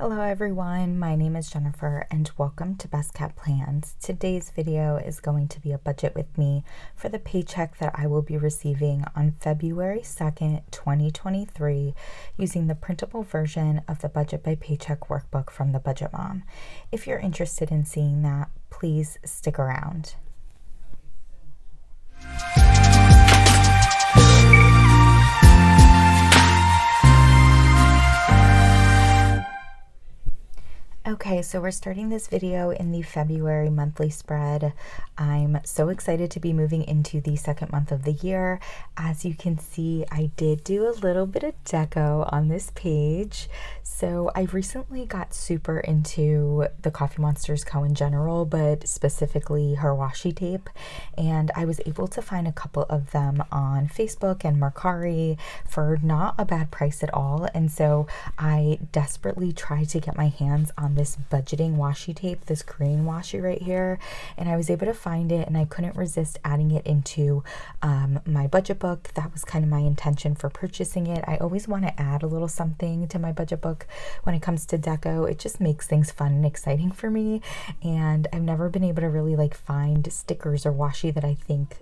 Hello everyone, my name is Jennifer and welcome to BestKeptPlans. Today's video is going to be a budget with me for the paycheck that I will be receiving on February 2nd, 2023 using the printable version of the Budget by Paycheck workbook from the Budget Mom. If you're interested in seeing that, please stick around. Okay, so we're starting this video in the February monthly spread. I'm so excited to be moving into the second month of the year. As you can see, I did do a little bit of deco on this page. So I recently got super into the Coffee Monsters Co. in general, but specifically her washi tape. And I was able to find a couple of them on Facebook and Mercari for not a bad price at all. And so I desperately tried to get my hands on this budgeting washi tape, this green washi right here, and I was able to find it, and I couldn't resist adding it into my budget book. That was kind of my intention for purchasing it. I always want to add a little something to my budget book when it comes to deco. It just makes things fun and exciting for me, and I've never been able to really find stickers or washi that I think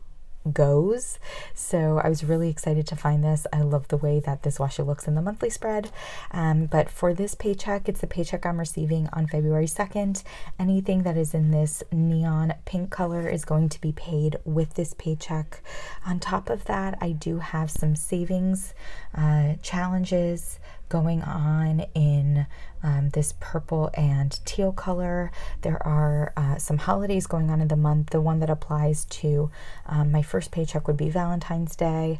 goes. So I was really excited to find this. I love the way that this washi looks in the monthly spread. But for this paycheck, it's the paycheck I'm receiving on February 2nd. Anything that is in this neon pink color is going to be paid with this paycheck. On top of that, I do have some savings challenges going on in this purple and teal color. There are some holidays going on in the month. The one that applies to my first paycheck would be Valentine's Day.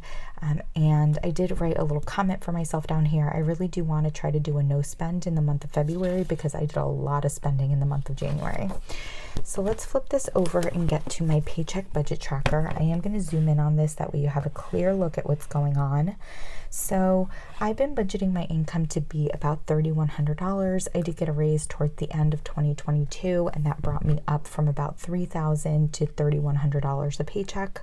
And I did write a little comment for myself down here. I really do want to try to do a no spend in the month of February because I did a lot of spending in the month of January. So let's flip this over and get to my paycheck budget tracker. I am going to zoom in on this, that way you have a clear look at what's going on. So I've been budgeting my income to be about $3,100. I did get a raise towards the end of 2022, and that brought me up from about $3,000 to $3,100 a paycheck.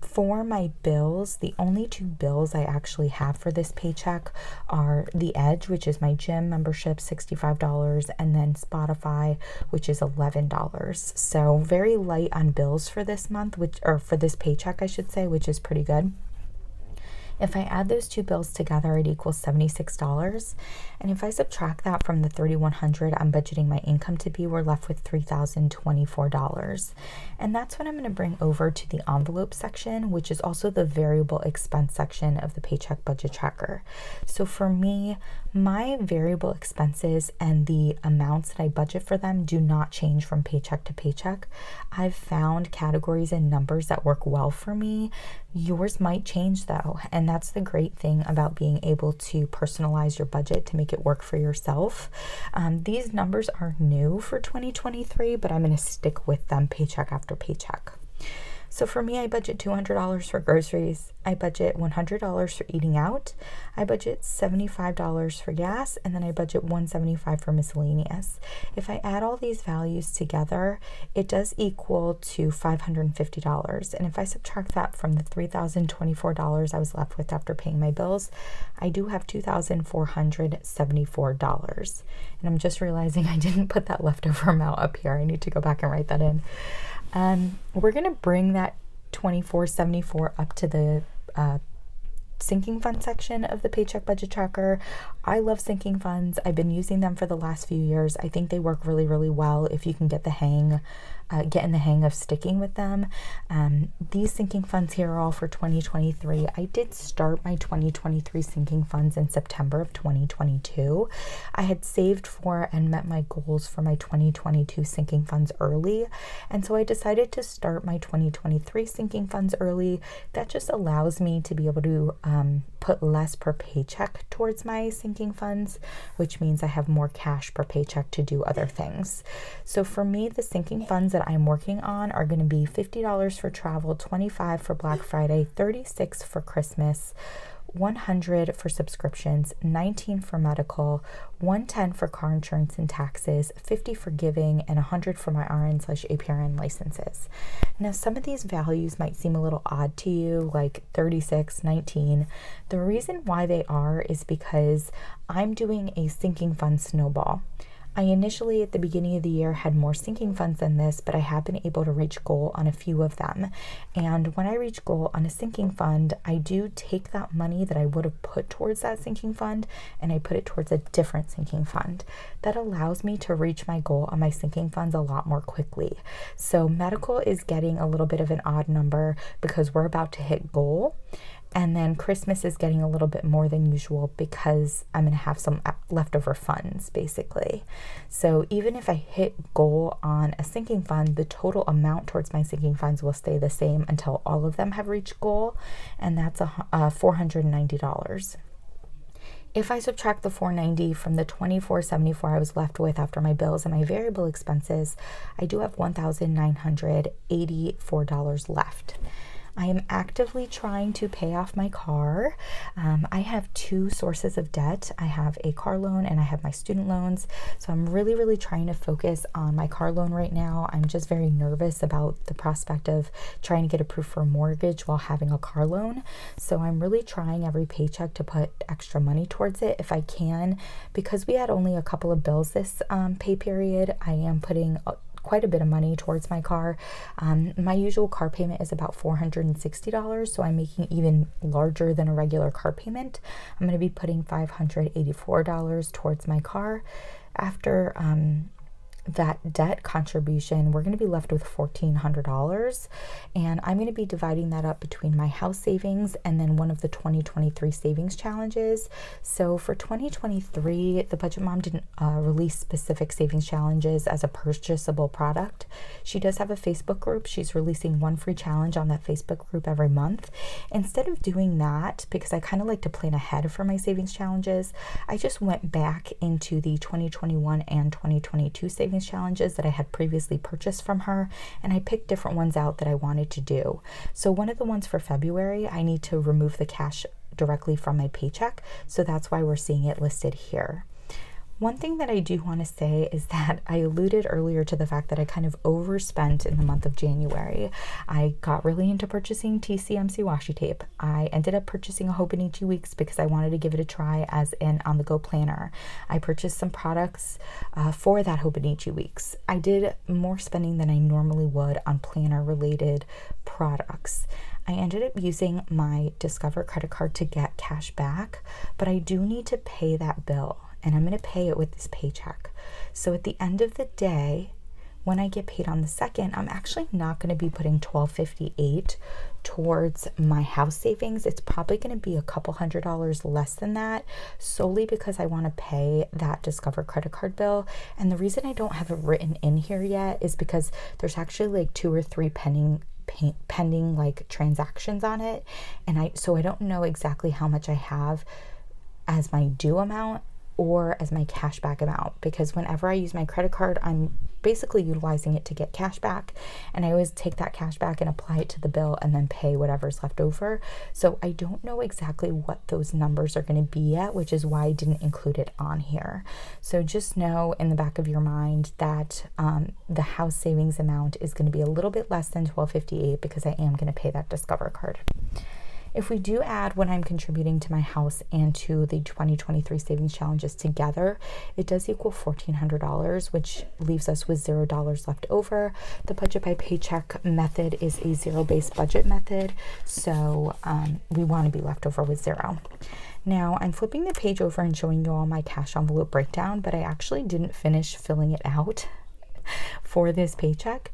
For my bills, the only two bills I actually have for this paycheck are The Edge, which is my gym membership, $65, and then Spotify, which is $11. So very light on bills for this month, for this paycheck, I should say, which is pretty good. If I add those two bills together, it equals $76. And if I subtract that from the $3,100 I'm budgeting my income to be, we're left with $3,024. And that's what I'm going to bring over to the envelope section, which is also the variable expense section of the paycheck budget tracker. So for me, my variable expenses and the amounts that I budget for them do not change from paycheck to paycheck. I've found categories and numbers that work well for me. Yours might change though, and that's the great thing about being able to personalize your budget to make it work for yourself. These numbers are new for 2023, but I'm going to stick with them paycheck after paycheck. So for me, I budget $200 for groceries. I budget $100 for eating out. I budget $75 for gas, and then I budget $175 for miscellaneous. If I add all these values together, it does equal to $550. And if I subtract that from the $3,024 I was left with after paying my bills, I do have $2,474. And I'm just realizing I didn't put that leftover amount up here. I need to go back and write that in. We're going to bring that $2,474 up to the sinking fund section of the paycheck budget tracker. I love sinking funds. I've been using them for the last few years. I think they work really, really well if you can get in the hang of sticking with them. These sinking funds here are all for 2023. I did start my 2023 sinking funds in September of 2022. I had saved for and met my goals for my 2022 sinking funds early, and so I decided to start my 2023 sinking funds early. That just allows me to be able to put less per paycheck towards my sinking funds, which means I have more cash per paycheck to do other things. So for me, the sinking funds that I'm working on are going to be $50 for travel, $25 for Black Friday, $36 for Christmas, $100 for subscriptions, $19 for medical, $110 for car insurance and taxes, $50 for giving, and $100 for my RN/APRN licenses. Now, some of these values might seem a little odd to you, like 36, 19. The reason why they are is because I'm doing a sinking fund snowball. I initially, at the beginning of the year, had more sinking funds than this, but I have been able to reach goal on a few of them. And when I reach goal on a sinking fund, I do take that money that I would have put towards that sinking fund and I put it towards a different sinking fund. That allows me to reach my goal on my sinking funds a lot more quickly. So medical is getting a little bit of an odd number because we're about to hit goal. And then Christmas is getting a little bit more than usual because I'm going to have some leftover funds, basically. So even if I hit goal on a sinking fund, the total amount towards my sinking funds will stay the same until all of them have reached goal, and that's $490. If I subtract the $490 from the $2,474 I was left with after my bills and my variable expenses, I do have $1,984 left. I am actively trying to pay off my car. I have two sources of debt. I have a car loan and I have my student loans. So I'm really trying to focus on my car loan right now. I'm just very nervous about the prospect of trying to get approved for a mortgage while having a car loan. So I'm really trying every paycheck to put extra money towards it if I can. Because we had only a couple of bills this pay period, I am putting quite a bit of money towards my car. My usual car payment is about $460, so I'm making even larger than a regular car payment. I'm going to be putting $584 towards my car. After that debt contribution, we're going to be left with $1,400, and I'm going to be dividing that up between my house savings and then one of the 2023 savings challenges. So for 2023, the Budget Mom didn't release specific savings challenges as a purchasable product. She does have a Facebook group. She's releasing one free challenge on that Facebook group every month. Instead of doing that, because I kind of like to plan ahead for my savings challenges, I just went back into the 2021 and 2022 savings challenges that I had previously purchased from her, and I picked different ones out that I wanted to do. So one of the ones for February, I need to remove the cash directly from my paycheck, so that's why we're seeing it listed here. One thing that I do want to say is that I alluded earlier to the fact that I kind of overspent in the month of January. I got really into purchasing TCMC washi tape. I ended up purchasing a Hobonichi Weeks because I wanted to give it a try as an on-the-go planner. I purchased some products for that Hobonichi Weeks. I did more spending than I normally would on planner-related products. I ended up using my Discover credit card to get cash back, but I do need to pay that bill, and I'm going to pay it with this paycheck. So at the end of the day, when I get paid on the 2nd, I'm actually not going to be putting $1,258 towards my house savings. It's probably going to be a couple $100 less than that, solely because I want to pay that Discover credit card bill. And the reason I don't have it written in here yet is because there's actually like 2 or 3 pending like transactions on it, and I don't know exactly how much I have as my due amount or as my cashback amount, because whenever I use my credit card, I'm basically utilizing it to get cash back, and I always take that cash back and apply it to the bill and then pay whatever's left over. So I don't know exactly what those numbers are going to be yet, which is why I didn't include it on here. So just know in the back of your mind that the house savings amount is going to be a little bit less than $1,258 because I am going to pay that Discover card. If we do add what I'm contributing to my house and to the 2023 savings challenges together, it does equal $1,400, which leaves us with $0 left over. The budget by paycheck method is a zero-based budget method, so we want to be left over with $0. Now, I'm flipping the page over and showing you all my cash envelope breakdown, but I actually didn't finish filling it out for this paycheck.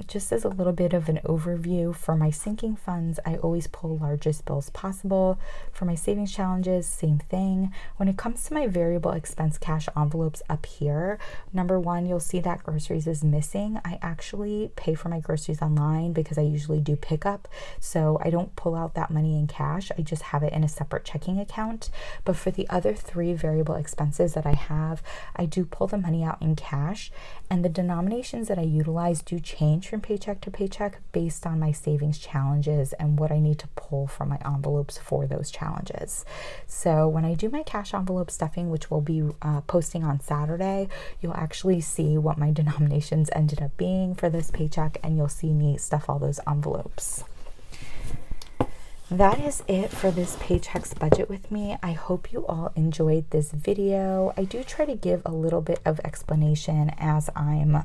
Just as a little bit of an overview, for my sinking funds, I always pull largest bills possible. For my savings challenges, same thing. When it comes to my variable expense cash envelopes up here, number 1, you'll see that groceries is missing. I actually pay for my groceries online because I usually do pickup, so I don't pull out that money in cash. I just have it in a separate checking account. But for the other 3 variable expenses that I have, I do pull the money out in cash, and the denominations that I utilize do change from paycheck to paycheck based on my savings challenges and what I need to pull from my envelopes for those challenges. So when I do my cash envelope stuffing, which we'll be posting on Saturday, you'll actually see what my denominations ended up being for this paycheck, and you'll see me stuff all those envelopes. That is it for this Paychecks budget with me. I hope you all enjoyed this video. I do try to give a little bit of explanation as I'm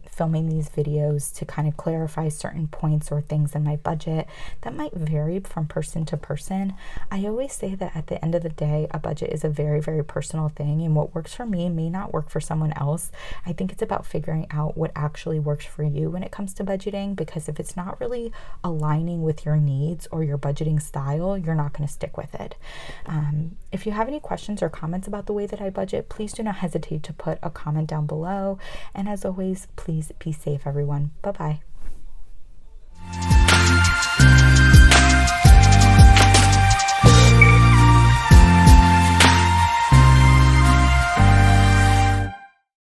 filming these videos to kind of clarify certain points or things in my budget that might vary from person to person. I always say that at the end of the day, a budget is a very, very personal thing, and what works for me may not work for someone else. I think it's about figuring out what actually works for you when it comes to budgeting, because if it's not really aligning with your needs or your budget style, you're not going to stick with it. If you have any questions or comments about the way that I budget, please do not hesitate to put a comment down below. And as always, please be safe, everyone. Bye-bye.